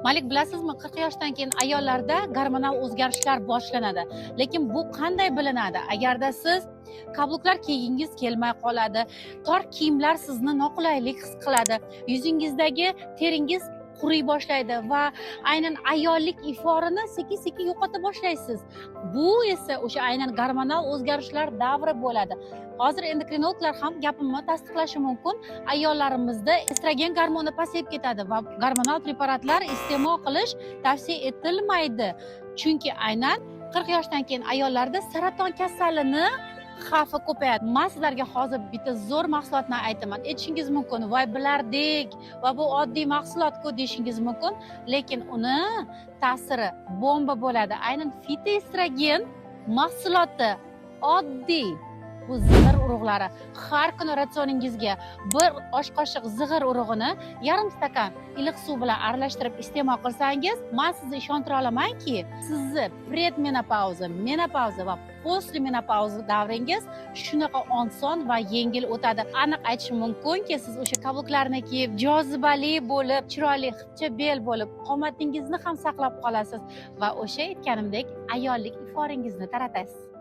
Malik, bilasizmi, 40 yoshdan keyin ayollarda gormonal o'zgarishlar boshlanadi. Lekin bu qanday bilinadi? Agarda siz kabluklar kiygingiz kelmay qoladi, tor kiyimlar sizni noqulaylik his qiladi, yuzingizdagi teringiz quriy boshlaydi va aynan ayollik iforini sekin-sekin yo'qota boshlaysiz. Bu esa o'sha aynan gormonal o'zgarishlar davri bo'ladi. Hozir endokrinologlar ham gapimni tasdiqlashi mumkin. Ayollarimizda estrogen gormoni pasayib ketadi va gormonal preparatlar iste'mol qilish tavsiya etilmaydi. Chunki aynan 40 yoshdan keyin ayollarda saraton kasalini xavfi ko'payadi. Men sizlarga hozir bitta zo'r mahsulotni aytaman. Aytishingiz mumkin, voy bilardik va bu oddiy mahsulot-ku deyishingiz mumkin, lekin uni ta'siri bomba bo'ladi. Aynan fitoestrogen mahsuloti oddiy bu zig'ir urug'lari. Har kuni ratsioningizga bir osh qoshiq zig'ir urug'ini yarim stakan iliq suv bilan aralashtirib iste'mol qilsangiz, men sizni ishontira olamanki, sizni predmenopauza, menopauza va postmenopauza davringiz shunaqa oson va yengil o'tadi. Aniq aytishim mumkinki, siz o'sha kabluklarni kiyib, jozibali bo'lib, chiroyli xipcha bel bo'lib, qomatingizni ham saqlab qolasiz va o'sha aytganimdek ayollik iforingizni taratasiz.